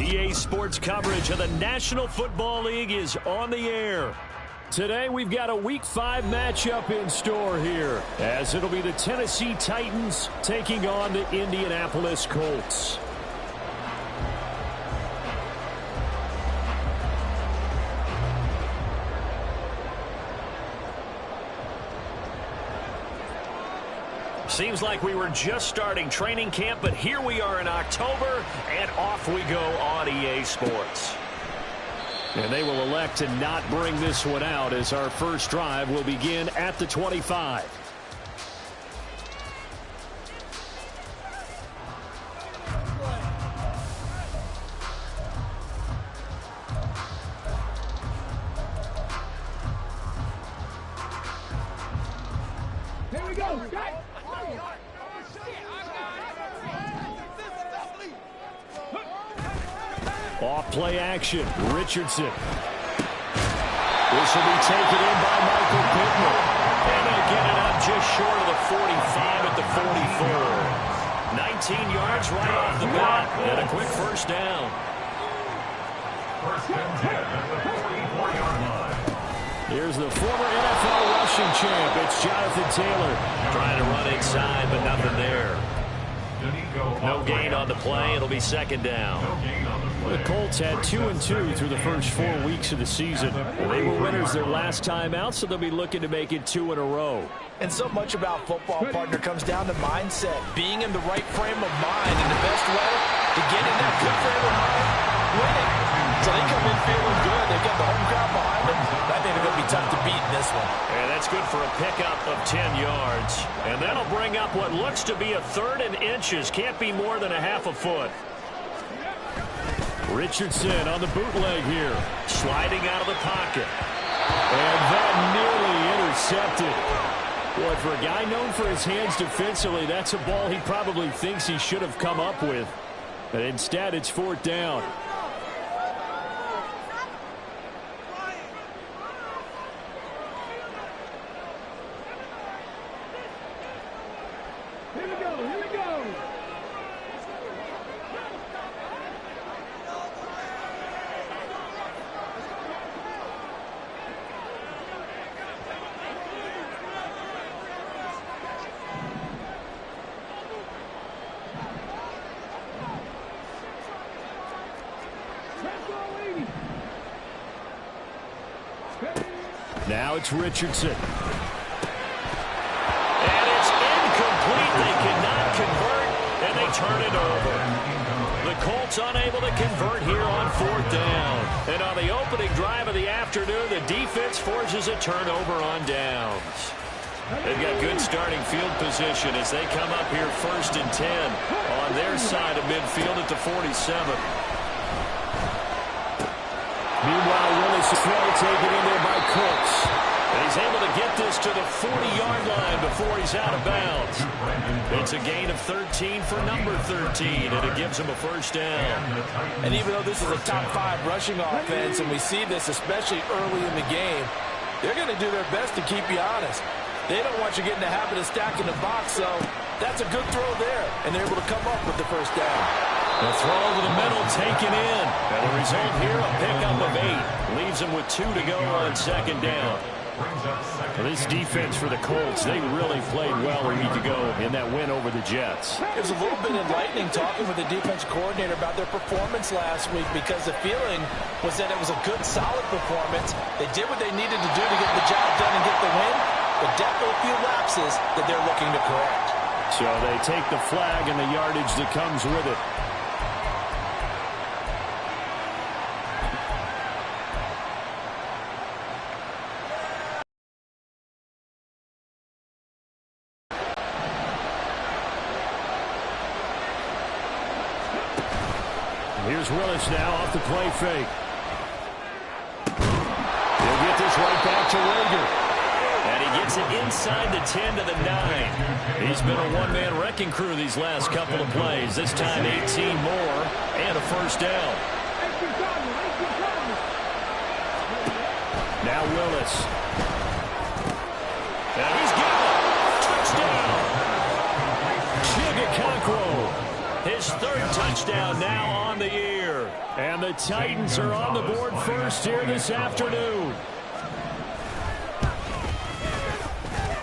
EA Sports coverage of the National Football League is on the air. Today we've got a Week 5 matchup in store here, as it'll be the Tennessee Titans taking on the Indianapolis Colts. Seems like we were just starting training camp, but here we are in October, and off we go on EA Sports. And they will elect to not bring this one out, as our first drive will begin at the 25. Here we go. Off play action, Richardson. This will be taken in by Michael Pittman. And they get it up just short of the 45 at the 44. 19 yards right off the bat, and a quick first down. First and 10 at the 44-yard line. Here's the former NFL rushing champ. It's Jonathan Taylor trying to run inside, but nothing there. No gain on the play. It'll be second down. The Colts had 2-2 through the first 4 weeks of the season. They were winners their last time out, so they'll be looking to make it 2 in a row. And so much about football, partner, comes down to mindset. Being in the right frame of mind, and the best way to get in that good frame of mind, winning. So they come in feeling good. They've got the home crowd behind them. I think they're going to be tough to beat in this one. And that's good for a pickup of 10 yards. And that'll bring up what looks to be a third and inches. Can't be more than a half a foot. Richardson on the bootleg here. Sliding out of the pocket. And that nearly intercepted. Boy, for a guy known for his hands defensively, that's a ball he probably thinks he should have come up with. But instead, it's fourth down. Now it's Richardson. And it's incomplete. They cannot convert, and they turn it over. The Colts unable to convert here on fourth down. And on the opening drive of the afternoon, the defense forces a turnover on downs. They've got good starting field position as they come up here first and 10 on their side of midfield at the 47. Meanwhile, Willis' throw taken in there by Cooks. And he's able to get this to the 40-yard line before he's out of bounds. It's a gain of 13 for number 13, and it gives him a first down. And even though this is a top 5 rushing offense, and we see this especially early in the game, they're going to do their best to keep you honest. They don't want you getting the habit of stacking the box, so that's a good throw there, and they're able to come up with the first down. The throw over the middle taken in. And the result here, a pickup of 8. Leaves them with 2 to go on second down. This defense for the Colts, they really played well a week ago in that win over the Jets. It was a little bit enlightening talking with the defense coordinator about their performance last week, because the feeling was that it was a good, solid performance. They did what they needed to do to get the job done and get the win. but definitely a few lapses that they're looking to correct. So they take the flag and the yardage that comes with it. Here's Willis now off the play fake. He'll get this right back to Rager. And he gets it inside the 10 to the 9. He's been a one-man wrecking crew these last couple of plays. This time 18 more and a first down. Now Willis. And he's got it. Touchdown. Chigakonkwo. His third touchdown now on the year. And the Titans are on the board first here this afternoon.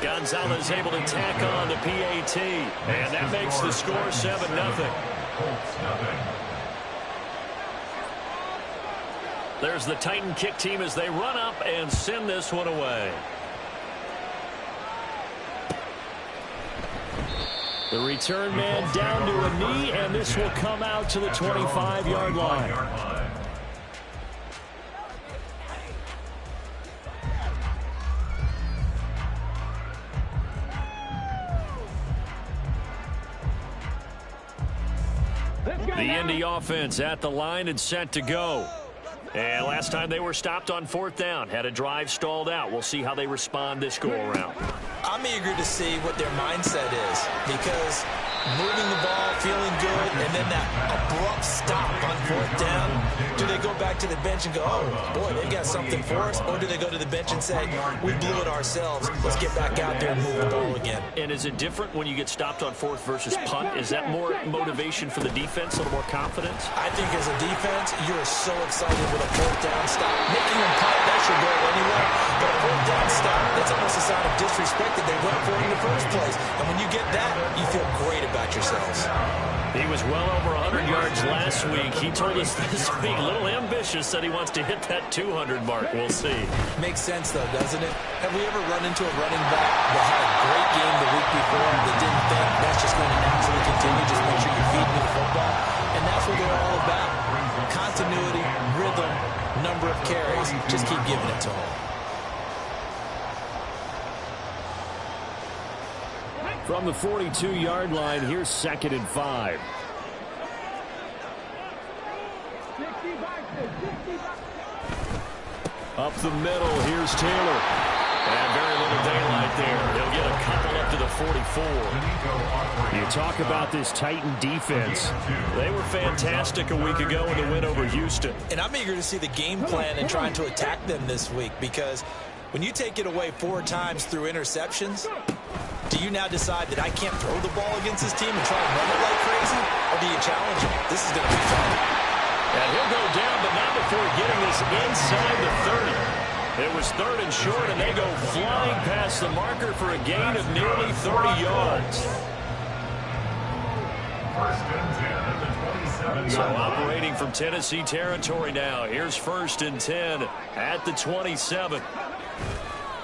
Gonzalez able to tack on the PAT. And that makes the score 7-0. There's the Titan kick team as they run up and send this one away. The return man down to a knee, and this will come out to the 25-yard line. The Indy offense at the line and set to go. And last time they were stopped on fourth down, had a drive stalled out. We'll see how they respond this go-around. I'm eager to see what their mindset is, because moving the ball, feeling good, and then that abrupt stop on fourth down, do they go back to the bench and go, oh, boy, they've got something for us, or do they go to the bench and say, we blew it ourselves, let's get back out there and move the ball again? And is it different when you get stopped on fourth versus punt? Is that more motivation for the defense, a little more confidence? I think as a defense, you're so excited with a fourth down stop. Making them punt, that's your goal anyway, but a fourth down stop, that's almost a sign of disrespect that they went for it in the first place. And when you get that, you feel great about yourselves. He was well over 100 yards last week. He told us this week, a little ambitious, said he wants to hit that 200 mark. We'll see. Makes sense, though, doesn't it? Have we ever run into a running back that had a great game the week before that didn't think that's just going to naturally continue? Just make sure you're feeding me the football. And that's what they're all about. Continuity, rhythm, number of carries. Just keep giving it to them. From the 42-yard line, here's 2nd and 5. Up the middle, here's Taylor. And very little daylight there. He'll get a couple up to the 44. You talk about this Titan defense. They were fantastic a week ago in the win over Houston. And I'm eager to see the game plan and trying to attack them this week, because when you take it away 4 times through interceptions, do you now decide that I can't throw the ball against this team and try to run it like crazy? Or do you challenge him? This is going to be fun. And he'll go down, but not before getting this inside the 30. It was 3rd and short, and they go flying past the marker for a gain of nearly 30 yards. First and 10 at the 27. So operating from Tennessee territory now. Here's 1st and 10 at the 27.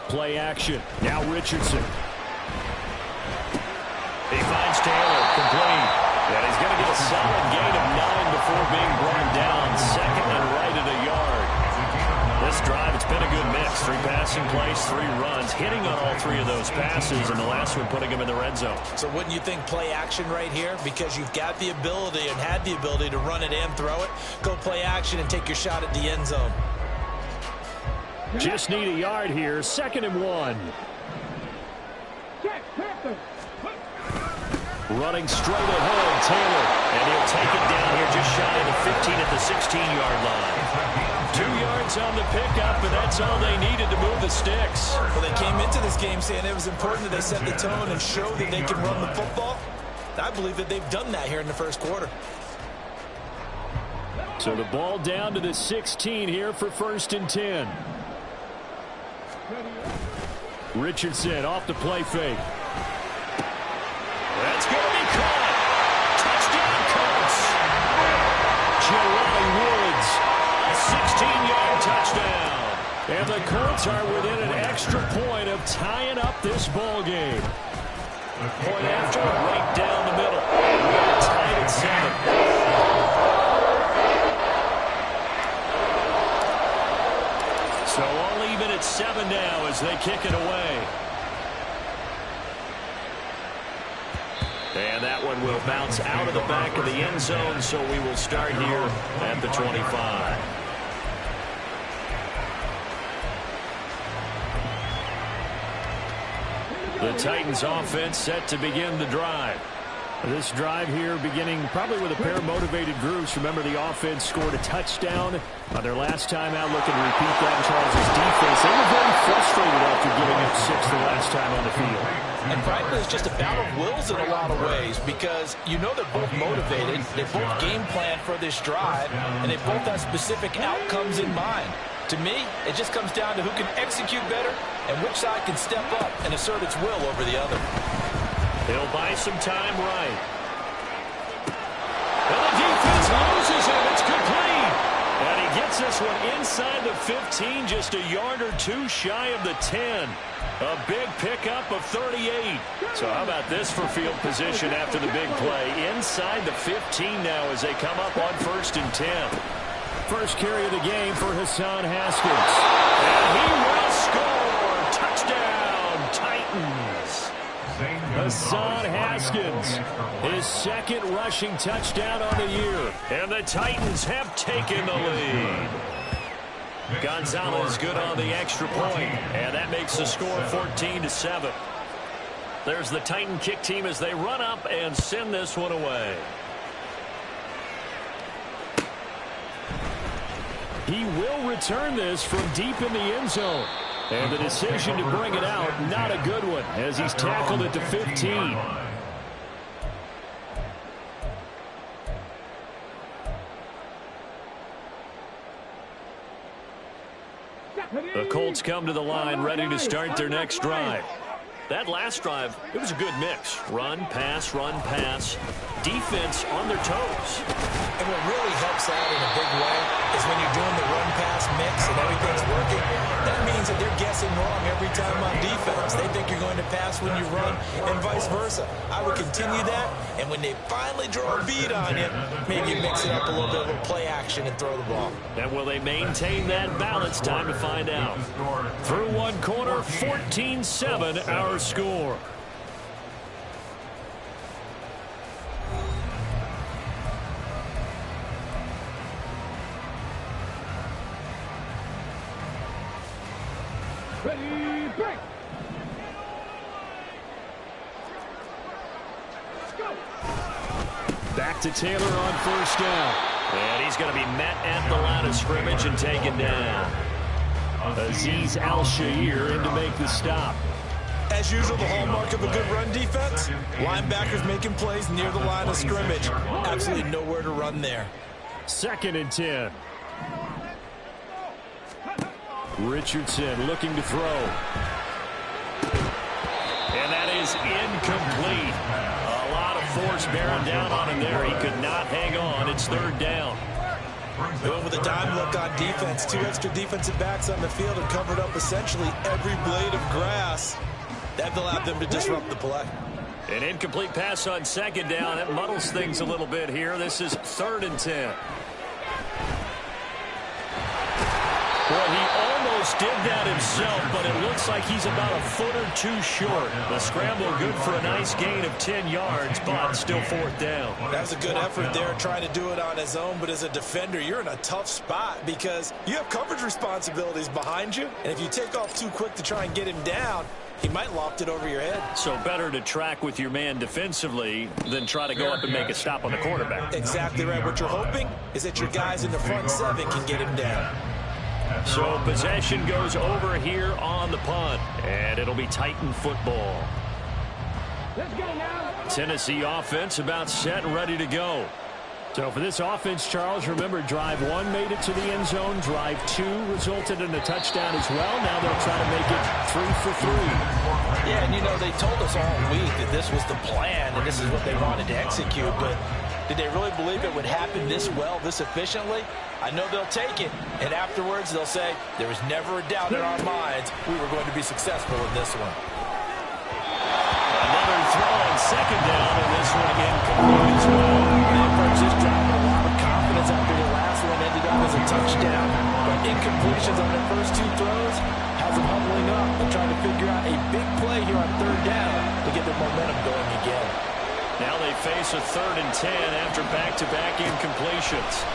Play action. Now Richardson. He finds Taylor, complete. And he's going to get a solid gain of 9 before being brought down. 2nd and right at a yard. This drive, it's been a good mix. 3 passing plays, 3 runs. Hitting on all 3 of those passes, and the last one putting him in the red zone. So wouldn't you think play action right here? Because you've got the ability and had the ability to run it and throw it. Go play action and take your shot at the end zone. Just need a yard here. 2nd and 1. Running straight ahead, Taylor. And he'll take it down here just shy of the 15 at the 16-yard line. 2 yards on the pickup, and that's all they needed to move the sticks. Well, they came into this game saying it was important that they set the tone and show that they can run the football. I believe that they've done that here in the first quarter. So the ball down to the 16 here for 1st and 10. Richardson off the play fake. That's going to be caught. Touchdown, Colts. Jelani Woods, a 16-yard touchdown. And the Colts are within an extra point of tying up this ball game. Point after, right down the middle. We are tied at 7. So all even at 7 now as they kick it away. And that one will bounce out of the back of the end zone, so we will start here at the 25. The Titans offense set to begin the drive. This drive here beginning probably with a pair of motivated groups. Remember, the offense scored a touchdown on their last time out. Looking to repeat that in Charles' defense. They were very frustrated after giving up 6 the last time on the field. And frankly, it's just a battle of wills in a lot of ways because you know they're both motivated. They both game plan for this drive, and they both have specific outcomes in mind. To me, it just comes down to who can execute better and which side can step up and assert its will over the other. He'll buy some time right. And the defense loses him. It's complete. And he gets this one inside the 15, just a yard or two shy of the 10. A big pickup of 38. So how about this for field position after the big play? Inside the 15 now as they come up on 1st and 10. First carry of the game for Hassan Haskins. And he will score. Touchdown, Titans. Hassan Haskins, his second rushing touchdown on the year. And the Titans have taken the lead. Gonzalez good on the extra point, and that makes the score 14-7. There's the Titan kick team as they run up and send this one away. He will return this from deep in the end zone. And the decision to bring it out, not a good one, as he's tackled at the 15. The Colts come to the line ready to start their next drive. That last drive, it was a good mix. Run, pass, defense on their toes. And what really helps out in a big way is when you're doing the run-pass mix and everything's working, that means that they're guessing wrong every time on defense. They think you're going to pass when you run and vice versa. I would continue that, and when they finally draw a bead on you, maybe mix it up a little bit with play action and throw the ball. And will they maintain that balance? Time to find out. Through one quarter, 14-7 our score. Ready, break. Back to Taylor on 1st down. And he's going to be met at the line of scrimmage and taken down. Azeez Al-Shaair in to make the stop. As usual, the hallmark of a good run defense, linebackers making plays near the line of scrimmage. Absolutely nowhere to run there. 2nd and 10. Richardson looking to throw. And that is incomplete. A lot of force bearing down on him there. He could not hang on. It's 3rd down. Going with a dime look on defense. 2 extra defensive backs on the field and covered up essentially every blade of grass. That allowed them to disrupt the play. An incomplete pass on 2nd down. That muddles things a little bit here. This is 3rd and 10. Well, he almost did that himself, but it looks like he's about a foot or 2 short. The scramble good for a nice gain of 10 yards, but still 4th down. That was a good effort there, trying to do it on his own, but as a defender, you're in a tough spot because you have coverage responsibilities behind you, and if you take off too quick to try and get him down, he might loft it over your head. So better to track with your man defensively than try to go up and make a stop on the quarterback. Exactly right. What you're hoping is that your guys in the front 7 can get him down. So possession goes over here on the punt, and it'll be Titan football. Let's go now. Tennessee offense about set and ready to go. So for this offense, Charles, remember, drive 1 made it to the end zone. Drive 2 resulted in a touchdown as well. Now they'll try to make it 3 for 3. Yeah, and you know, they told us all week that this was the plan and this is what they wanted to execute, but Did they really believe it would happen this well, this efficiently? I know they'll take it, and afterwards they'll say, there was never a doubt in our minds we were going to be successful in this one. Another throw on second down, and this one incomplete as well. They approached this drive with a lot of confidence after the last one ended up as a touchdown. But incompletions on their first two throws has them humbling up and trying to figure out a big play here on third down to get their momentum going again. Now they face a 3rd and 10 after back-to-back incompletions.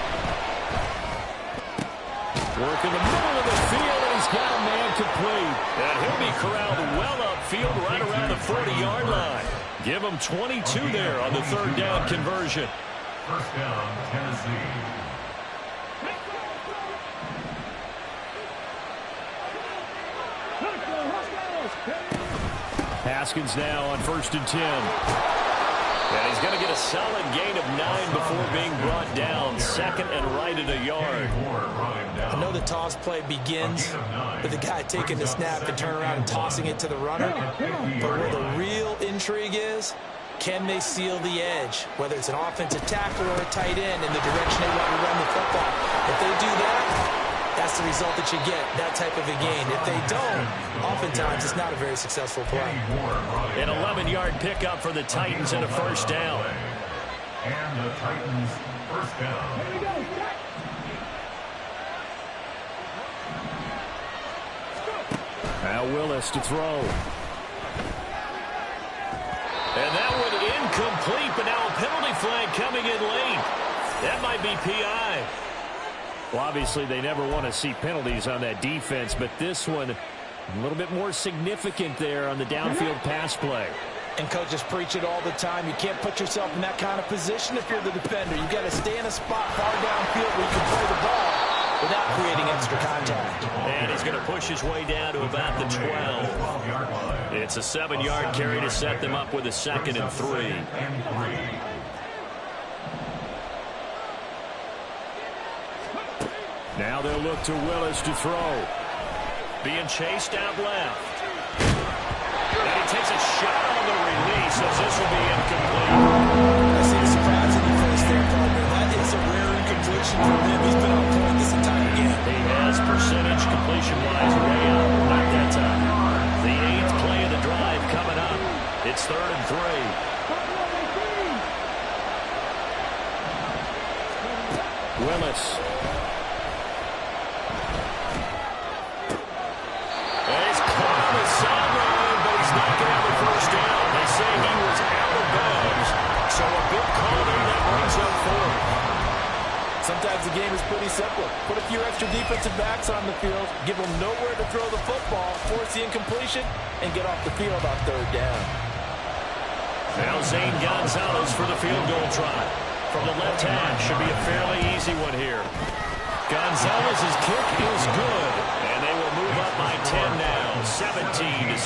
Work in the middle of the field, and he's got a man complete. And he'll be corralled well upfield right around the 40-yard line. Give him 22 there on the 3rd down conversion. First down, Tennessee. Haskins now on 1st and 10. And he's going to get a solid gain of 9 before being brought down. 2nd and right at a yard. I know the toss play begins with the guy taking the snap and turn around and tossing it to the runner. But where the real intrigue is, can they seal the edge? Whether it's an offensive tackle or a tight end in the direction they want to run the football. If they do that, that's the result that you get, that type of a gain. If they don't, oftentimes it's not a very successful play. An 11-yard pickup for the Titans and a first down. And the Titans first down. Now Willis to throw. And that one incomplete, but now a penalty flag coming in late. That might be PI. Well, obviously, they never want to see penalties on that defense, but this one a little bit more significant there on the downfield pass play. And coaches preach it all the time. You can't put yourself in that kind of position if you're the defender. You've got to stay in a spot far downfield where you can play the ball without creating extra contact. And he's going to push his way down to about the 12. It's a 7-yard carry to set them up with a 2nd and 3. Now they'll look to Willis to throw. Being chased out left. And he takes a shot on the release as this will be incomplete. I see the surprise in the face there, partner. That is a rare incompletion for him. He's been on point this entire game. He has percentage completion-wise way up. Not that time. The 8th play of the drive coming up. It's 3rd and 3. Willis. Sometimes the game is pretty simple. Put a few extra defensive backs on the field, give them nowhere to throw the football, force the incompletion, and get off the field on 3rd down. Now Zane Gonzalez for the field goal try. From the left hash, should be a fairly easy one here. Gonzalez's kick is good, and they will move up by 10 now, 17-7.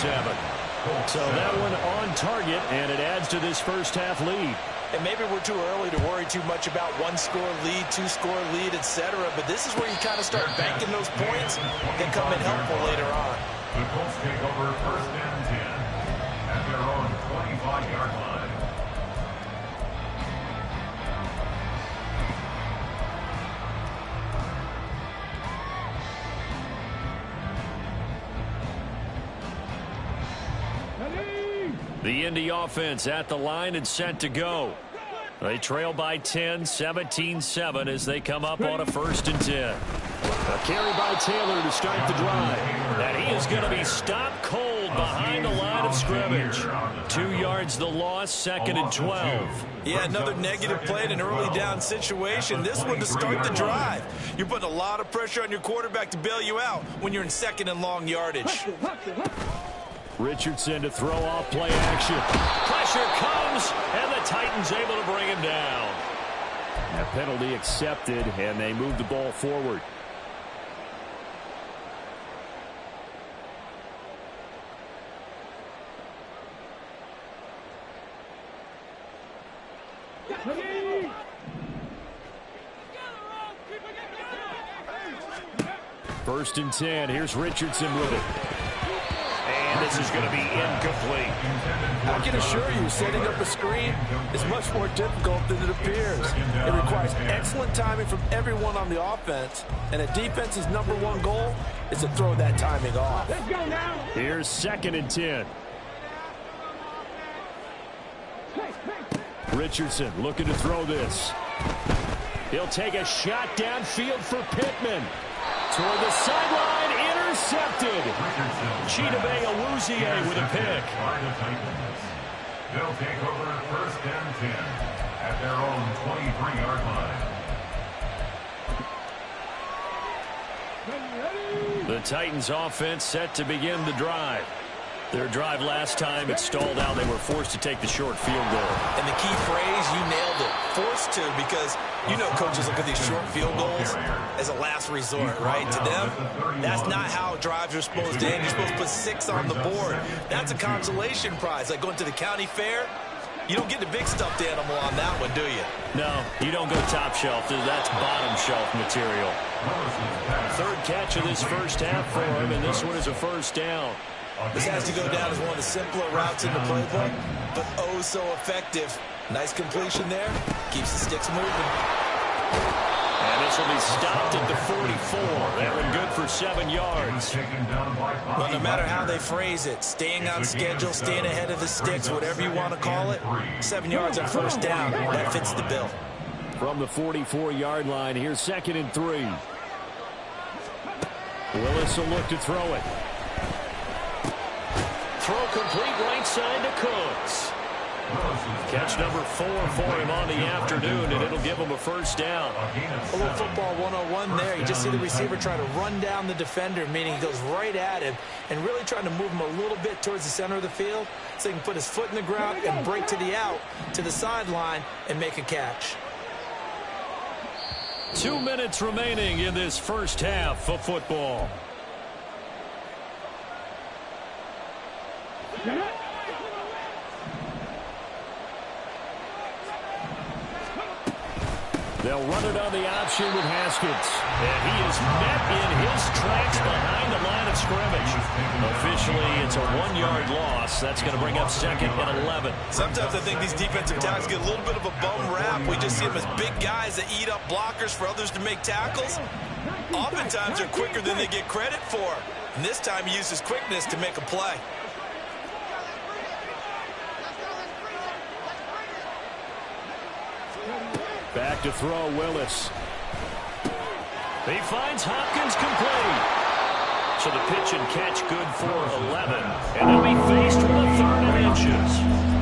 So that one on target, and it adds to this first half lead. And maybe we're too early to worry too much about 1-score lead, 2-score lead, etc. But this is where you kind of start banking those points that come in helpful later on. The Colts take over 1st and 10 at their own 25-yard line. The Indy offense at the line and set to go. They trail by 10, 17-7 as they come up on a 1st and 10. A carry by Taylor to start the drive. And he is going to be stopped cold behind the line of scrimmage. 2 yards the loss, 2nd and 12. Yeah, another negative play in an early down situation. This one to start the drive. You're putting a lot of pressure on your quarterback to bail you out when you're in 2nd and long yardage. Richardson to throw off play action. Pressure comes, and the Titans able to bring him down. A penalty accepted, and they move the ball forward. First and 10. Here's Richardson with it. And the this is going to be incomplete. I can assure you, setting up a screen is much more difficult than it appears. It requires excellent timing from everyone on the offense, and a defense's #1 goal is to throw that timing off. Let's go now. Here's 2nd and 10. Richardson looking to throw this. He'll take a shot downfield for Pittman. Toward the sideline, intercepted. Chidobe Awuzie with a pick. They'll take over 1st and 10 at their own 23-yard line. The Titans offense set to begin the drive. Their drive last time, it stalled out. They were forced to take the short field goal. And the key phrase, you nailed it. Forced to, because you know coaches look at these short field goals as a last resort, right? To them, that's not how drives are supposed to end. You're supposed to put 6 on the board. That's a consolation prize. Like going to the county fair, you don't get the big stuffed animal on that one, do you? No, you don't go top shelf. That's bottom shelf material. 3rd catch of this first half for him, and this one is a 1st down. This has to go down as one of the simpler routes in the playbook, but oh so effective. Nice completion there. Keeps the sticks moving. And this will be stopped at the 44. That one good for 7 yards. Well, no matter how they phrase it, staying on schedule, staying ahead of the sticks, whatever you want to call it, 7 yards on 1st down, that fits the bill. From the 44-yard line, here's 2nd and 3. Willis will look to throw it. Throw complete right side to Cooks. Catch number 4 for him on the afternoon, and it'll give him a 1st down. A little football 101 there. You just see the receiver try to run down the defender, meaning he goes right at him and really trying to move him a little bit towards the center of the field so he can put his foot in the ground and break to the out, to the sideline, and make a catch. 2 minutes remaining in this first half of football. They'll run it on the option with Haskins. And he is met in his tracks behind the line of scrimmage. Officially, it's a 1-yard loss. That's going to bring up 2nd and 11. Sometimes I think these defensive tackles get a little bit of a bum rap. We just see them as big guys that eat up blockers for others to make tackles. Oftentimes, they're quicker than they get credit for. And this time, he used his quickness to make a play. Back to throw, Willis. He finds Hopkins complete. So the pitch and catch good for 11. And they'll be faced with a 3rd and inches.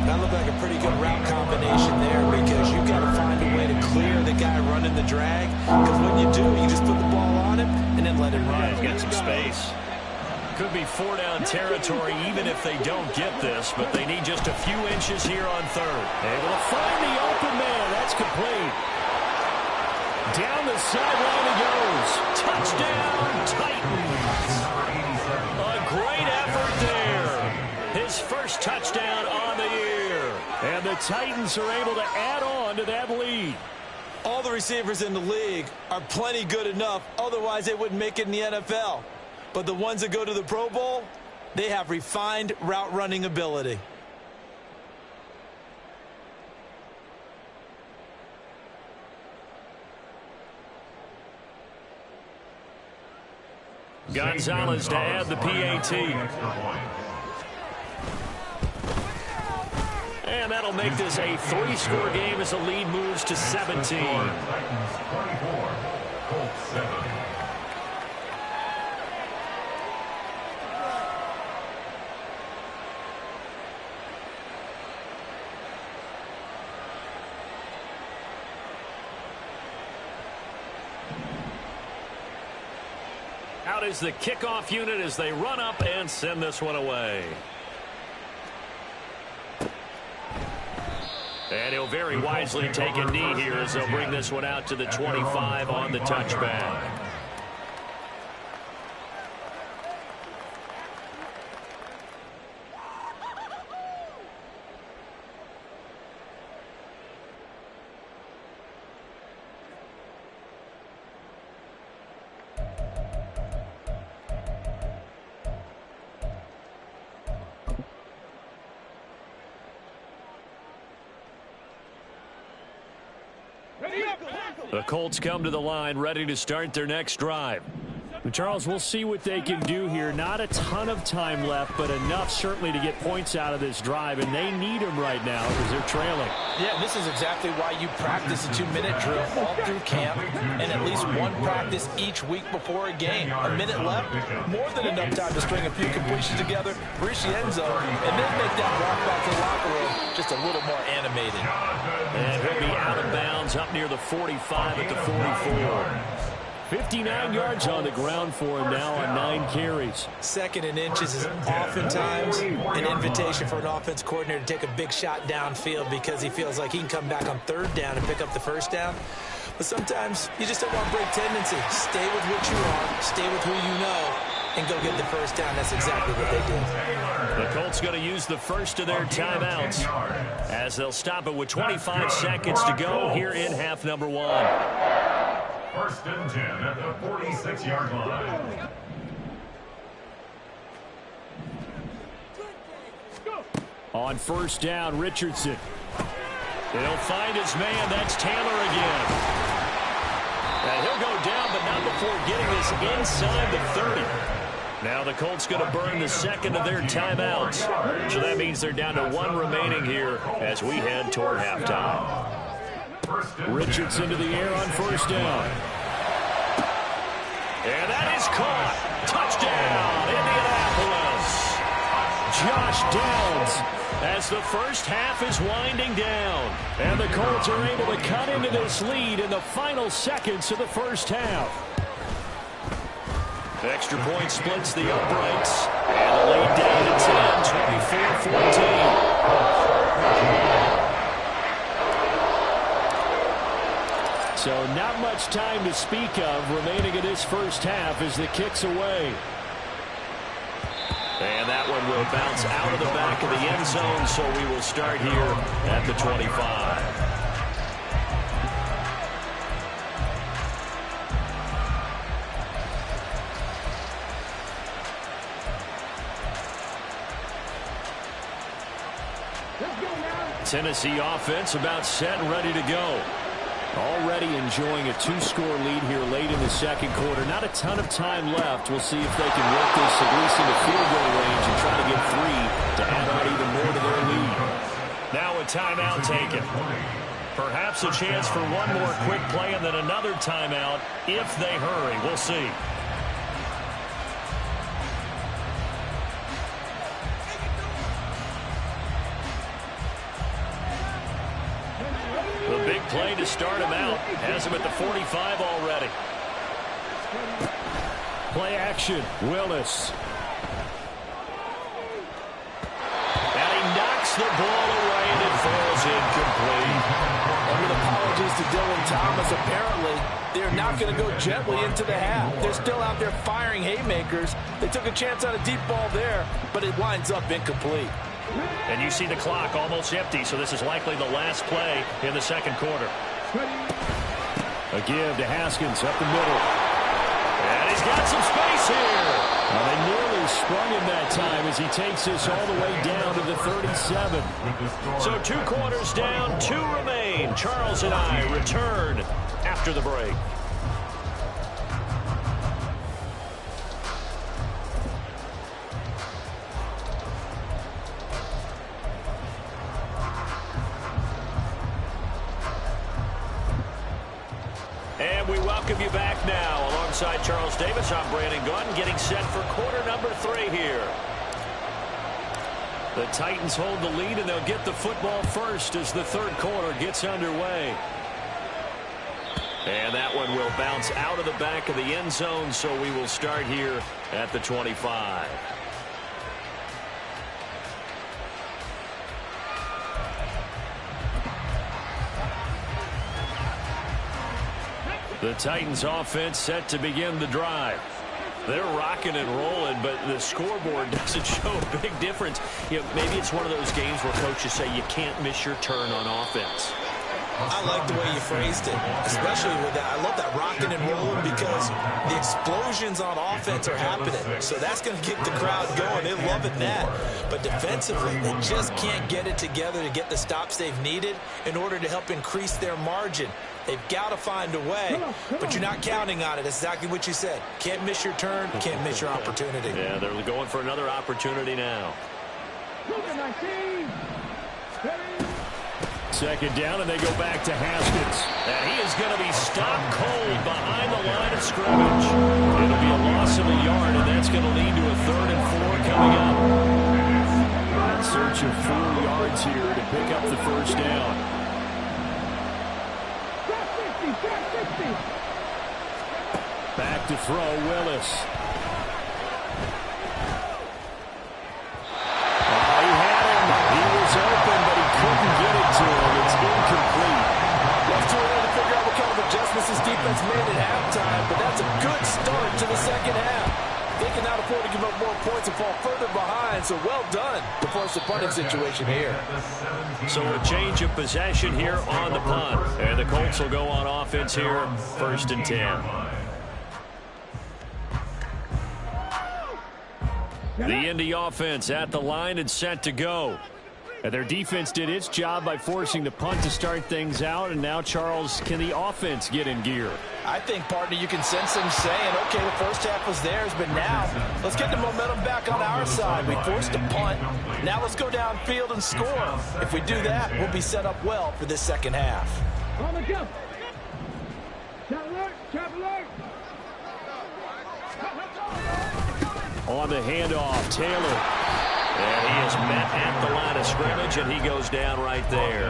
That looked like a pretty good route combination there because you've got to find a way to clear the guy running the drag. Because when you do, you just put the ball on him and then let it run. He's got some space. Could be 4-down territory even if they don't get this, but they need just a few inches here on 3rd. Able to find the open man. That's complete. Down the sideline he goes. Touchdown, Titans. A great effort there. His first touchdown on the year. And the Titans are able to add on to that lead. All the receivers in the league are plenty good enough. Otherwise, they wouldn't make it in the NFL. But the ones that go to the Pro Bowl, they have refined route running ability. Gonzalez to add the PAT. And that'll make this a 3-score game as the lead moves to 17. Titans 24, Colts 7. Out is the kickoff unit as they run up and send this one away. And he'll very wisely take a knee here as they'll bring this one out to the 25 on the touchback. The Colts come to the line ready to start their next drive. Charles, we'll see what they can do here. Not a ton of time left, but enough certainly to get points out of this drive, and they need them right now because they're trailing. Yeah, this is exactly why you practice a 2-minute drill all through camp and at least one practice each week before a game. A minute left, more than enough time to string a few completions together, reach the end zone, and then make that walk back to the locker room just a little more animated. And he'll be out of bounds up near the 45 at the 44. 59 yards on the ground for him now on 9 carries. Second and inches is oftentimes an invitation for an offense coordinator to take a big shot downfield because he feels like he can come back on third down and pick up the first down. But sometimes you just don't want to break tendency. Stay with what you are, stay with who you know, and go get the first down. That's exactly what they did. The Colts going to use the first of their timeouts as they'll stop it with 25 seconds to go here in half number 1. First and 10 at the 46-yard line. On first down, Richardson. He'll find his man. That's Taylor again. And he'll go down, but not before getting this inside the 30. Now the Colts going to burn the second of their timeouts. So that means they're down to 1 remaining here as we head toward halftime. Richardson to the air on first down. And that is caught. Touchdown, Indianapolis. Josh Downs as the first half is winding down. And the Colts are able to cut into this lead in the final seconds of the first half. Extra point splits the uprights. And the lead down to 10, 24-14. So not much time to speak of remaining in this first half as the kick's away. And that one will bounce out of the back of the end zone, so we will start here at the 25. Tennessee offense about set and ready to go. Already enjoying a 2-score lead here late in the second quarter. Not a ton of time left. We'll see if they can work this at least into field goal range and try to get 3 to add on even more to their lead. Now a timeout taken. Perhaps a chance for one more quick play and then another timeout if they hurry. We'll see. Play to start him out. Has him at the 45 already. Play action. Willis. And he knocks the ball away and it falls incomplete. And with apologies to Dylan Thomas, apparently they're not going to go gently into the half. They're still out there firing haymakers. They took a chance on a deep ball there, but it winds up incomplete. And you see the clock almost empty, so this is likely the last play in the second quarter. A give to Haskins up the middle. And he's got some space here. Well, they nearly sprung him that time as he takes this all the way down to the 37. So 2 quarters down, 2 remain. Charles and I return after the break. And we welcome you back now. Alongside Charles Davis, I'm Brandon Gunn, getting set for quarter number 3 here. The Titans hold the lead, and they'll get the football first as the third quarter gets underway. And that one will bounce out of the back of the end zone, so we will start here at the 25. The Titans offense set to begin the drive. They're rocking and rolling, but the scoreboard doesn't show a big difference. You know, maybe it's one of those games where coaches say you can't miss your turn on offense. I like the way you phrased it, especially with that. I love that rocking and rolling because the explosions on offense are happening. So that's going to get the crowd going. They're loving that. But defensively, they just can't get it together to get the stops they've needed in order to help increase their margin. They've got to find a way, but you're not counting on it. That's exactly what you said. Can't miss your turn, can't miss your opportunity. Yeah, they're going for another opportunity now. Second down, and they go back to Haskins. And he is going to be stopped cold behind the line of scrimmage. It'll be a loss of a yard, and that's going to lead to a 3rd and 4 coming up. In search of 4 yards here to pick up the first down. Back to throw, Willis. He had him. He was open, but he couldn't get it to him. It's incomplete. It's too early to figure out what kind of adjustments this defense made at halftime, but that's a good start to the second half. They can now afford to give up more points and fall further behind, so well done to force the punting situation here. So a change of possession here on the punt. And the Colts will go on offense here, 1st and 10. The Indy offense at the line and set to go. And their defense did its job by forcing the punt to start things out. And now, Charles, can the offense get in gear? I think, partner, you can sense them saying, okay, the first half was theirs, but now let's get the momentum back on our side. We forced a punt. Now let's go downfield and score. If we do that, we'll be set up well for this second half. On the jump. Trap alert. On the handoff, Taylor. And he is met at the line of scrimmage, and he goes down right there.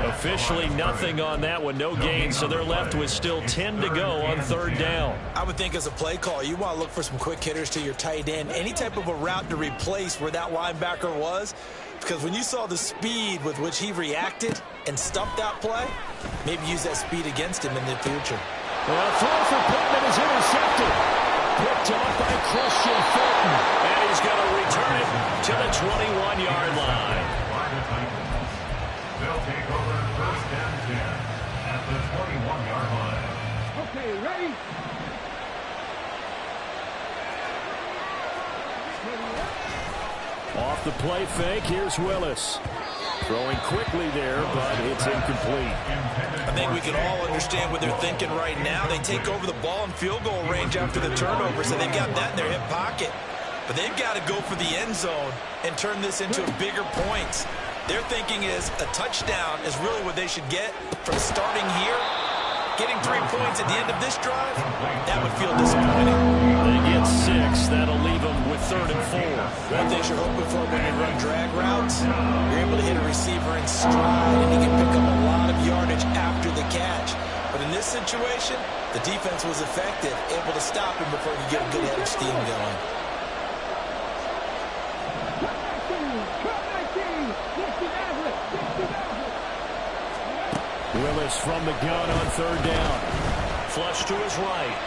Officially nothing on that one, no gain, so they're left with still 10 to go on 3rd down. I would think as a play call, you want to look for some quick hitters to your tight end, any type of a route to replace where that linebacker was, because when you saw the speed with which he reacted and stuffed that play, maybe use that speed against him in the future. Well, throw for Pittman is intercepted. Picked off by Christian Fulton. And he's going to return it to the 21-yard line. They'll take over 1st and 10 at the 21-yard line. Okay, ready? Off the play fake, here's Willis. Throwing quickly there, but it's incomplete. I think we can all understand what they're thinking right now. They take over the ball in field goal range after the turnover, so they've got that in their hip pocket. But they've got to go for the end zone and turn this into a bigger point. Their thinking is a touchdown is really what they should get from starting here. Getting 3 points at the end of this drive, that would feel disappointing. They get 6. That'll leave them with 3rd and 4. One thing you're hoping for when you run drag routes, you're able to hit a receiver in stride, and he can pick up a lot of yardage after the catch. But in this situation, the defense was effective, able to stop him before he could get a good head of steam going. Willis from the gun on 3rd down. Flush to his right.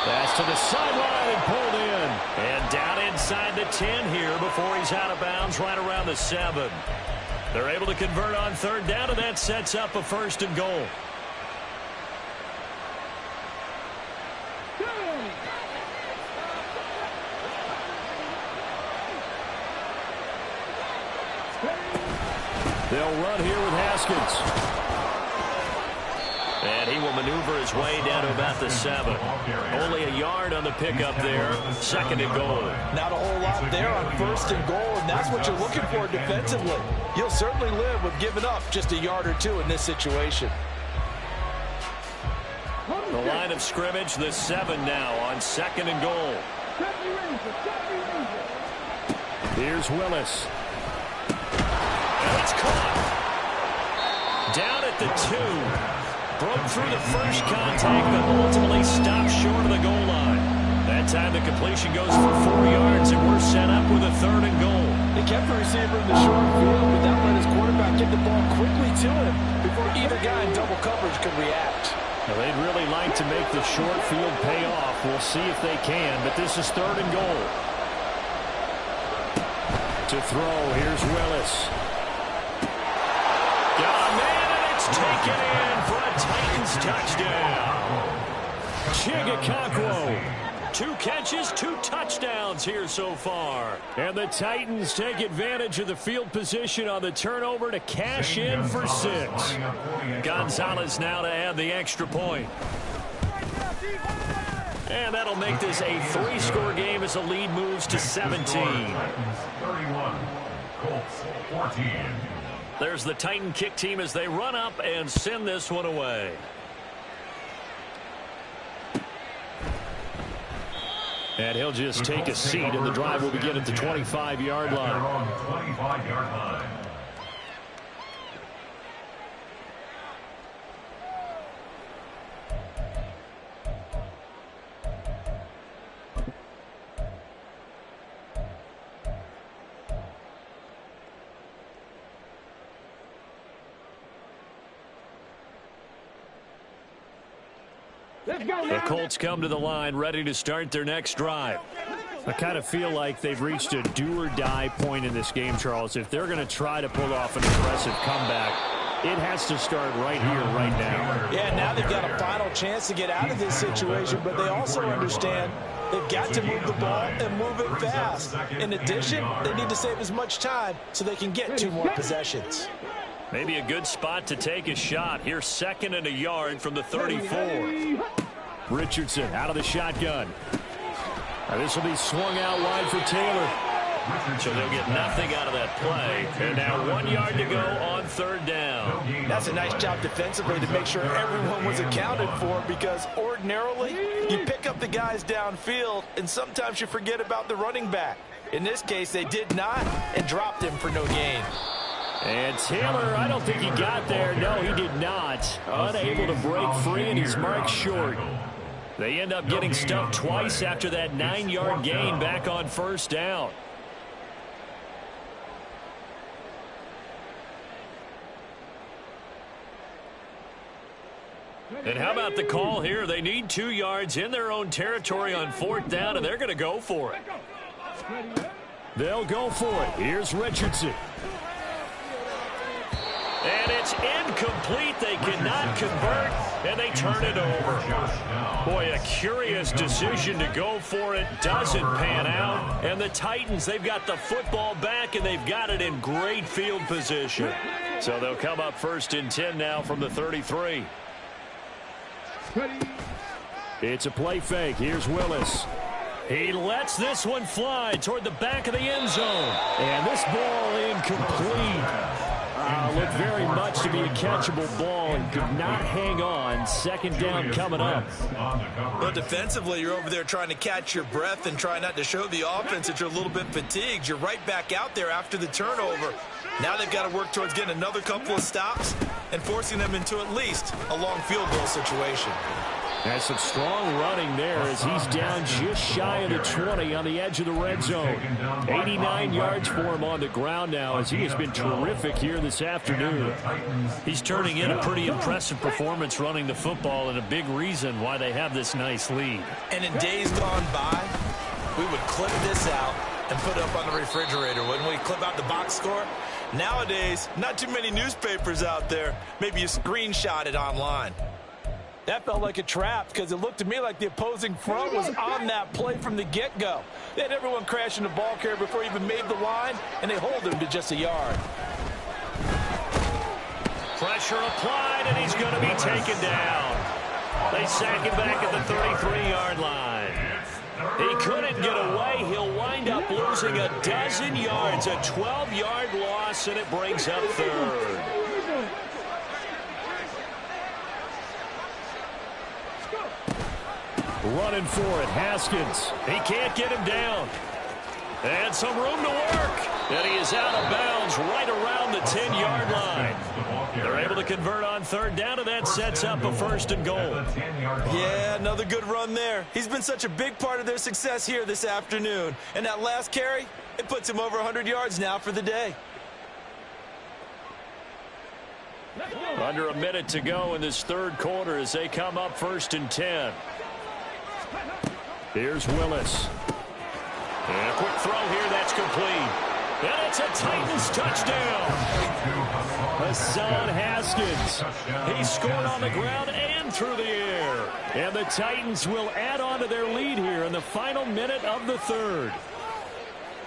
Pass to the sideline and pulled in. And down inside the 10 here before he's out of bounds right around the 7. They're able to convert on 3rd down, and that sets up a 1st and goal. They'll run here with Haskins. And he will maneuver his way down to about the 7. Only a yard on the pickup there. 2nd and goal. Not a whole lot there on 1st and goal, and that's what you're looking for defensively. You'll certainly live with giving up just a yard or 2 in this situation. The line of scrimmage, the 7 now on 2nd and goal. Here's Willis. And it's caught. Down at the 2. Broke through the first contact, but ultimately stopped short of the goal line. That time the completion goes for 4 yards, and we're set up with a 3rd and goal. They kept the receiver in the short field, but that let his quarterback get the ball quickly to him before either guy in double coverage could react. Now, they'd really like to make the short field pay off. We'll see if they can, but this is 3rd and goal. To throw, here's Willis. Got taken in for a Titans touchdown. Chigakonkwo. 2 catches, 2 touchdowns here so far. And the Titans take advantage of the field position on the turnover to cash in for 6. Gonzalez now to add the extra point. And that'll make this a 3-score game as the lead moves to 17. 31, Colts 14. There's the Titan kick team as they run up and send this one away. And he'll just take a seat, and the drive will begin at the 25-yard line. 25-yard line. The Colts come to the line ready to start their next drive. I kind of feel like they've reached a do-or-die point in this game, Charles. If they're going to try to pull off an impressive comeback, it has to start right here, right now. Yeah, now they've got a final chance to get out of this situation, but they also understand they've got to move the ball and move it fast. In addition, they need to save as much time so they can get 2 more possessions. Maybe a good spot to take a shot. Here's 2nd and a yard from the 34. Richardson out of the shotgun. This will be swung out wide for Taylor. So they'll get nothing out of that play. And now 1 yard to go on 3rd down. That's a nice job defensively to make sure everyone was accounted for, because ordinarily you pick up the guys downfield and sometimes you forget about the running back. In this case, they did not and dropped him for no gain. And Taylor, I don't think he got there. No, he did not. Unable to break free, and he's marked short. They end up getting stuffed twice after that 9-yard gain back on 1st down. And how about the call here? They need 2 yards in their own territory on 4th down, and they're going to go for it. They'll go for it. Here's Richardson. And it's incomplete. They cannot convert, and they turn it over. Boy, a curious decision to go for it. Doesn't pan out. And the Titans, they've got the football back, and they've got it in great field position. So they'll come up 1st and 10 now from the 33. It's a play fake. Here's Willis. He lets this one fly toward the back of the end zone. And this ball incomplete. Looked very much to be a catchable ball and could not hang on. 2nd down coming up. Well, defensively, you're over there trying to catch your breath and try not to show the offense that you're a little bit fatigued. You're right back out there after the turnover. Now they've got to work towards getting another couple of stops and forcing them into at least a long field goal situation. That's some strong running there as he's down just shy of the 20 on the edge of the red zone. 89 yards for him on the ground now as he has been terrific here this afternoon. He's turning in a pretty impressive performance running the football, and a big reason why they have this nice lead. And in days gone by, we would clip this out and put it up on the refrigerator, wouldn't we? Clip out the box score. Nowadays, not too many newspapers out there. Maybe you screenshot it online. That felt like a trap because it looked to me like the opposing front was on that play from the get-go. They had everyone crashing the ball carrier before he even made the line, and they hold him to just a yard. Pressure applied, and he's going to be taken down. They sack him back at the 33-yard line. He couldn't get away. He'll wind up losing a dozen yards, a 12-yard loss, and it brings up 3rd. Running for it, Haskins. He can't get him down. And some room to work. And he is out of bounds right around the 10-yard line. They're able to convert on 3rd down, and that sets up a 1st and goal. Yeah, another good run there. He's been such a big part of their success here this afternoon. And that last carry, it puts him over 100 yards now for the day. Under a minute to go in this 3rd quarter as they come up 1st and 10. Here's Willis. And a quick throw here, that's complete. And it's a Titans touchdown. Hassan Haskins. He scored on the ground and through the air. And the Titans will add on to their lead here in the final minute of the third.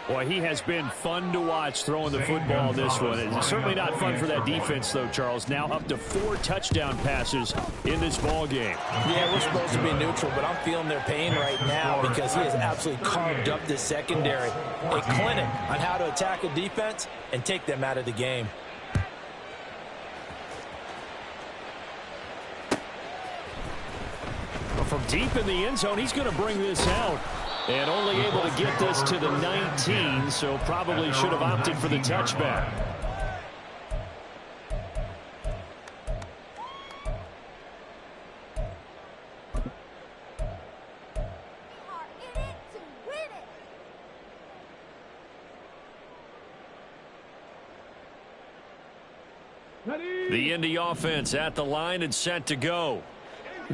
Boy, he has been fun to watch throwing the football this one. It's certainly not fun for that defense, though, Charles. Now up to 4 touchdown passes in this ball game. Yeah, we're supposed to be neutral, but I'm feeling their pain right now because he has absolutely carved up this secondary. A clinic on how to attack a defense and take them out of the game. Well, from deep in the end zone, he's going to bring this out. And only able to get this to the 19, so probably should have opted for the touchback. The Indy offense at the line and set to go.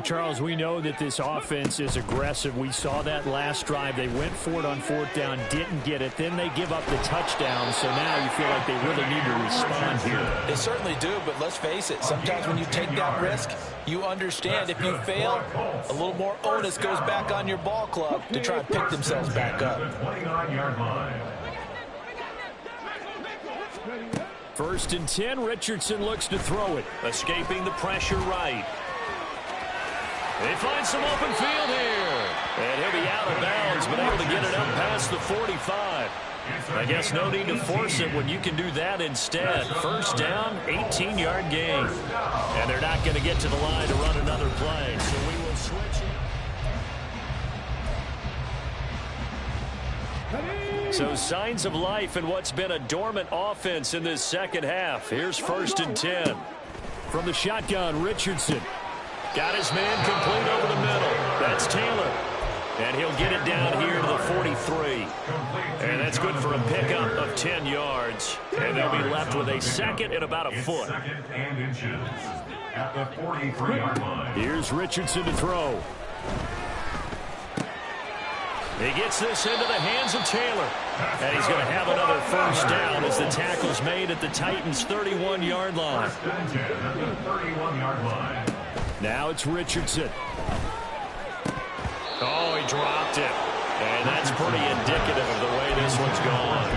Charles, we know that this offense is aggressive. We saw that last drive. They went for it on 4th down, didn't get it. Then they give up the touchdown, so now you feel like they really need to respond here. They certainly do, but let's face it. Sometimes when you take that risk, you understand if you fail, a little more onus goes back on your ball club to try and pick themselves back up. 29-yard line. 1st and 10, Richardson looks to throw it. Escaping the pressure right. They find some open field here. And he'll be out of bounds, but able to get it up past the 45. I guess no need to force it when you can do that instead. 1st down, 18-yard gain. And they're not going to get to the line to run another play. So we will switch it. So signs of life in what's been a dormant offense in this second half. Here's 1st and 10. From the shotgun, Richardson. Got his man complete over the middle. That's Taylor. And he'll get it down here to the 43. And that's good for a pickup of 10 yards. And they'll be left with a 2nd and about a foot. 2nd and inches at the 43-yard line. Here's Richardson to throw. He gets this into the hands of Taylor. And he's going to have another 1st down as the tackle's made at the Titans' 31-yard line. 1st and 10 at the 31-yard line. Now it's Richardson. Oh, he dropped it. And that's pretty indicative of the way this one's gone.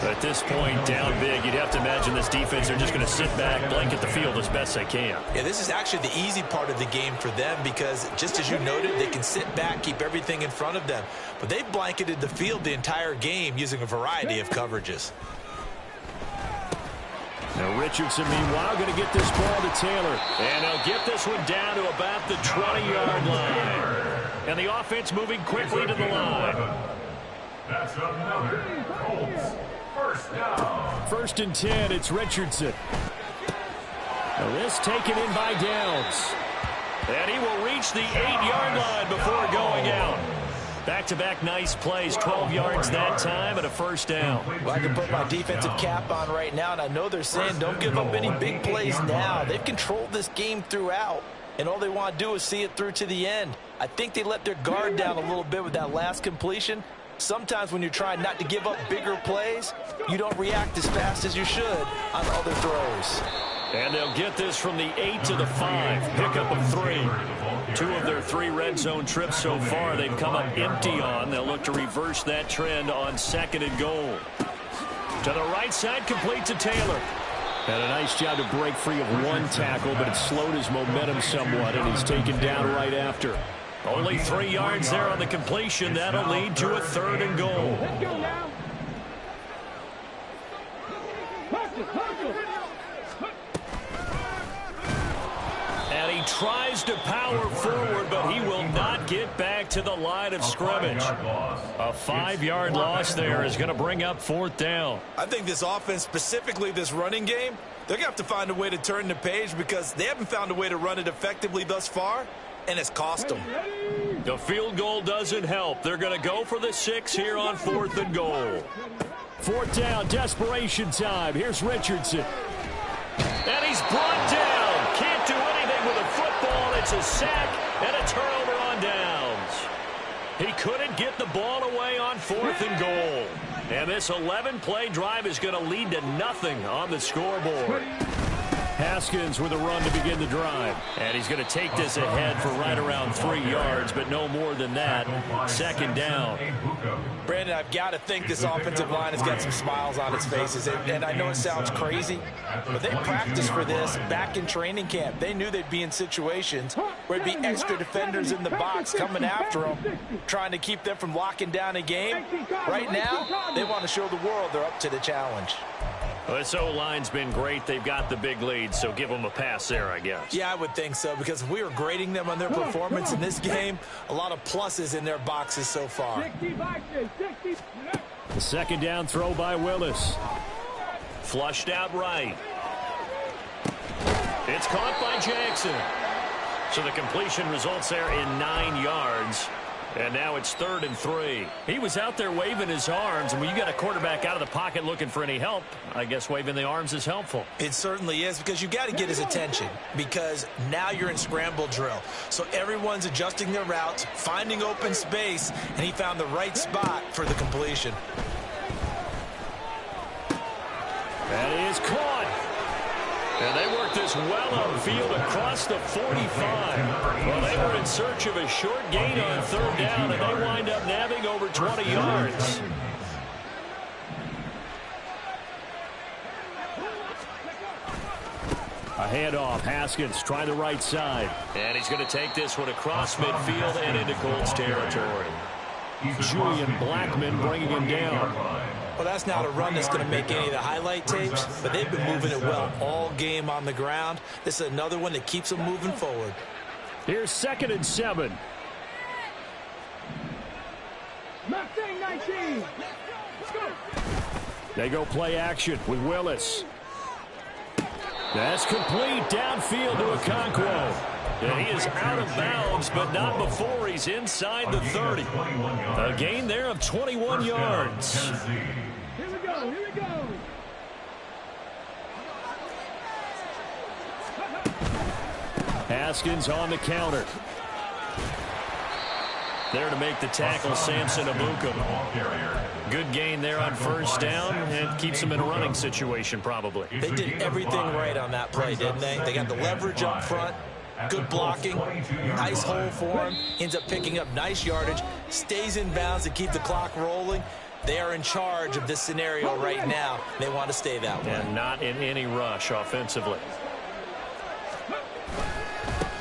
At this point, down big, you'd have to imagine this defense, they're just going to sit back, blanket the field as best they can. Yeah, this is actually the easy part of the game for them because, just as you noted, they can sit back, keep everything in front of them. But they've blanketed the field the entire game using a variety of coverages. Now Richardson, meanwhile, going to get this ball to Taylor. And they'll get this one down to about the 20-yard line. And the offense moving quickly to the line. That's another Colts 1st down. 1st and 10, it's Richardson. Now this taken in by Downs. And he will reach the 8-yard line before going out. Back-to-back nice plays, 12 yards that time and a 1st down. Well, I can put my defensive cap on right now, and I know they're saying don't give up any big plays now. They've controlled this game throughout, and all they want to do is see it through to the end. I think they let their guard down a little bit with that last completion. Sometimes when you're trying not to give up bigger plays, you don't react as fast as you should on other throws. And they'll get this from the 8 to the 5. Pickup of 3. 2 of their 3 red zone trips so far they've come up empty on. They'll look to reverse that trend on 2nd and goal. To the right side, complete to Taylor. Had a nice job to break free of one tackle, but it slowed his momentum somewhat, and he's taken down right after. Only 3 yards there on the completion. That'll lead to a 3rd and goal. Let's go now. And he tries to power forward, but he will not get back to the line of scrimmage. A 5-yard loss there is going to bring up 4th down. I think this offense, specifically this running game, they're going to have to find a way to turn the page because they haven't found a way to run it effectively thus far, and it's cost them. The field goal doesn't help. They're going to go for the 6 here on 4th and goal. 4th down, desperation time. Here's Richardson. And he's brought down. Can't do anything with a football. It's a sack and a turnover on downs. He couldn't get the ball away on 4th and goal. And this 11-play drive is going to lead to nothing on the scoreboard. Haskins with a run to begin the drive. And he's going to take this ahead for right around 3 yards, but no more than that. Second down. Brandon, I've got to think this offensive line has got some smiles on its faces. And I know it sounds crazy, but they practiced for this back in training camp. They knew they'd be in situations where there'd be extra defenders in the box coming after them, trying to keep them from locking down a game. Right now, they want to show the world they're up to the challenge. Well, this O-line's been great. They've got the big lead, so give them a pass there, I guess. Yeah, I would think so, because if we were grading them on their performance in this game, a lot of pluses in their boxes so far. The second down throw by Willis. Flushed out right. It's caught by Jackson. So the completion results there in 9 yards. And now it's 3rd and 3. He was out there waving his arms, and when you got a quarterback out of the pocket looking for any help, I guess waving the arms is helpful. It certainly is, because you got to get his attention, because now you're in scramble drill. So everyone's adjusting their routes, finding open space, and he found the right spot for the completion. That is caught. And they worked this well upfield across the 45. Well, they were in search of a short gain on 3rd down, and they wind up nabbing over 20 yards. A handoff. Haskins try the right side. And he's going to take this one across midfield and into Colts territory. Julian Blackmon bringing him down. Well, that's not a run that's going to make any of the highlight tapes, but they've been moving it well all game on the ground. This is another one that keeps them moving forward. Here's 2nd and 7. Mustang 19. Let's go. They go play action with Willis. That's complete downfield to Okonkwo. And he is out of bounds, but not before he's inside the 30. A gain there of 21 yards. Here we go. Here we go. Haskins on the counter. There to make the tackle, Samson Abukum. Good gain there on 1st down, and keeps them in a running situation probably. They did everything right on that play, didn't they? They got the leverage up front, good blocking, nice hole for him, ends up picking up nice yardage, stays in bounds to keep the clock rolling. They are in charge of this scenario right now. They want to stay that way. And not in any rush offensively.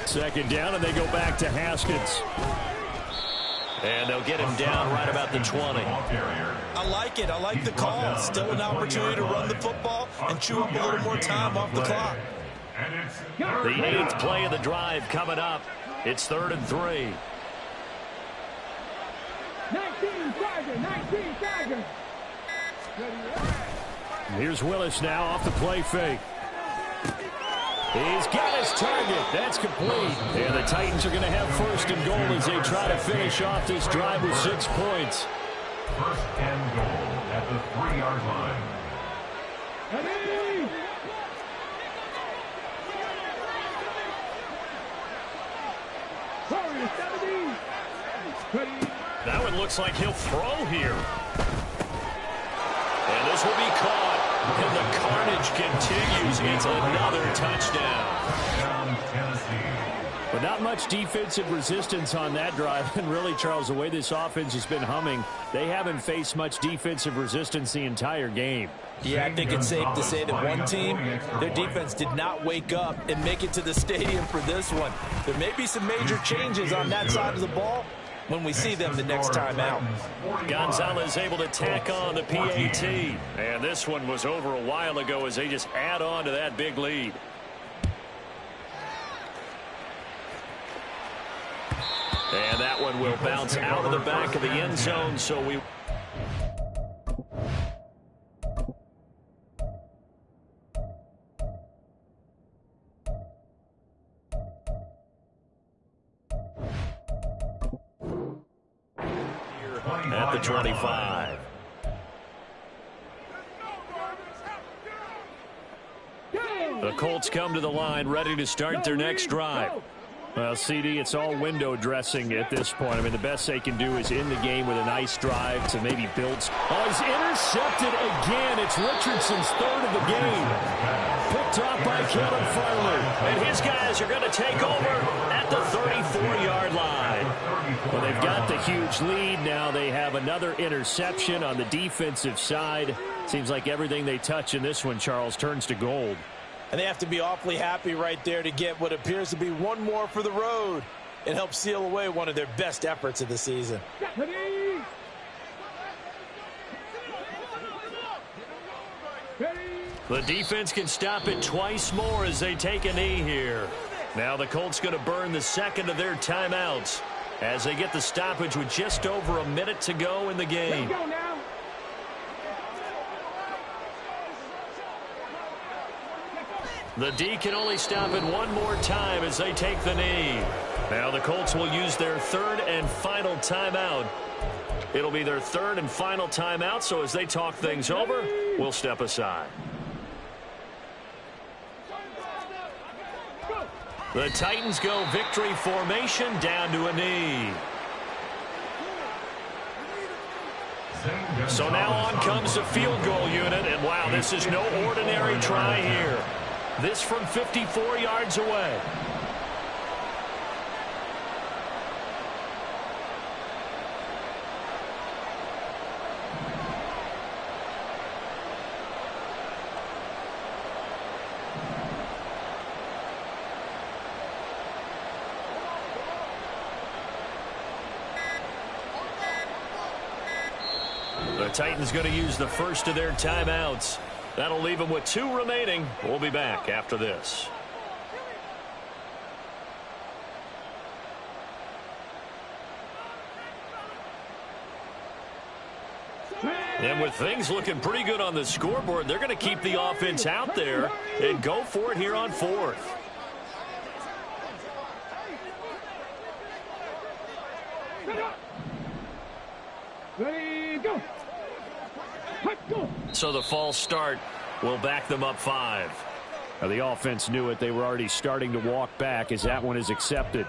2nd down, and they go back to Haskins. And they'll get him down right about the 20. I like it. I like the call. Still an opportunity to run the football and chew up a little more time off the clock. The 8th play of the drive coming up. It's 3rd and 3. 19 Tiger. Here's Willis now off the play fake. He's got his target. That's complete. And the Titans are going to have 1st and goal as they try to finish off this drive with 6 points. 1st and goal at the 3-yard line. Ready. Forward, 70. Ready. That one looks like he'll throw here. And this will be caught. And the carnage continues. It's another touchdown. But not much defensive resistance on that drive. And really, Charles, the way this offense has been humming, they haven't faced much defensive resistance the entire game. Yeah, I think it's safe to say that one team, their defense did not wake up and make it to the stadium for this one. There may be some major changes on that side of the ball when we see them the next time out. Gonzalez able to tack on the PAT. And this one was over a while ago as they just add on to that big lead. And that one will bounce out of the back of the end zone, so we... at the 25. The Colts come to the line ready to start their next drive. Well, CD, it's all window dressing at this point. I mean, the best they can do is end the game with a nice drive to maybe build. Oh, he's intercepted again. It's Richardson's third of the game. Picked off by Kevin Farley. And his guys are going to take over at the 34-yard line. Well, they've got the huge lead. Now they have another interception on the defensive side. Seems like everything they touch in this one, Charles, turns to gold. And they have to be awfully happy right there to get what appears to be one more for the road and help seal away one of their best efforts of the season. Ready. Ready. The defense can stop it twice more as they take a knee here. Now the Colts going to burn the second of their timeouts as they get the stoppage with just over a minute to go in the game. Let's go now. The D can only stop it one more time as they take the knee. Now the Colts will use their third and final timeout. It'll be their third and final timeout, so as they talk things over, we'll step aside. The Titans go victory formation down to a knee. So now on comes the field goal unit, and wow, this is no ordinary try here. This from 54 yards away. The Titans going to use the first of their timeouts. That'll leave them with 2 remaining. We'll be back after this. And with things looking pretty good on the scoreboard, they're going to keep the offense out there and go for it here on 4th. Ready, go. Go. So the false start will back them up 5. Now the offense knew it. They were already starting to walk back as that one is accepted.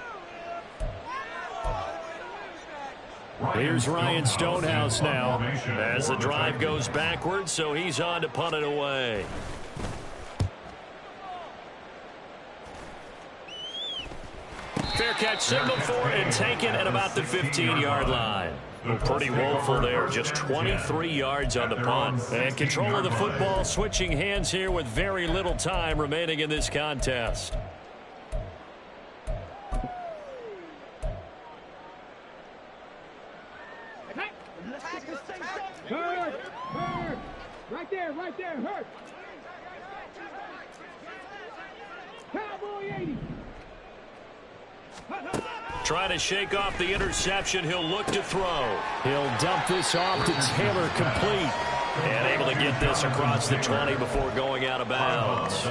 Here's Ryan Stonehouse now as the drive goes backwards, so he's on to punt it away. Fair catch signaled for and taken at about the 15-yard line. Pretty woeful there, just 23 yards on the punt. And control of the football switching hands here with very little time remaining in this contest. Hurt. Right there, hurt. Cowboy 80. Trying to shake off the interception. He'll look to throw. He'll dump this off to Taylor, complete. And able to get this across the 20 before going out of bounds.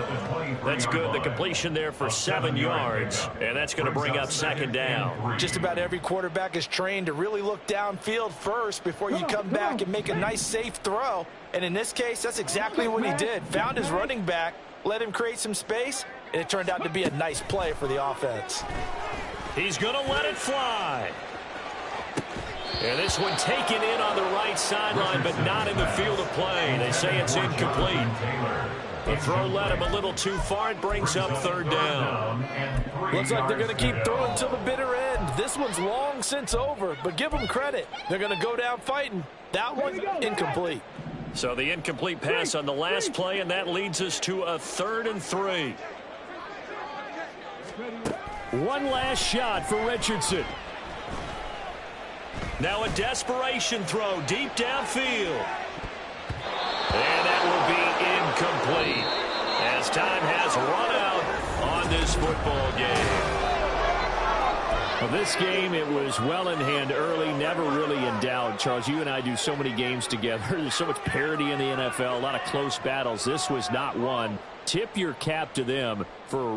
That's good. The completion there for 7 yards. And that's going to bring up second down. Just about every quarterback is trained to really look downfield first before you come back and make a nice, safe throw. And in this case, that's exactly what he did. Found his running back, let him create some space, and it turned out to be a nice play for the offense. He's going to let it fly. And this one taken in on the right sideline, but not in the field of play. They say it's incomplete. The throw led him a little too far. It brings up third down. Looks like they're going to keep throwing till the bitter end. This one's long since over, but give them credit. They're going to go down fighting. That one, incomplete. So the incomplete pass on the last play, and that leads us to a 3rd and 3. One last shot for Richardson. Now a desperation throw deep downfield. And that will be incomplete as time has run out on this football game. Well, this game, it was well in hand early, never really in doubt. Charles, you and I do so many games together. There's so much parity in the NFL, a lot of close battles. This was not one. Tip your cap to them for a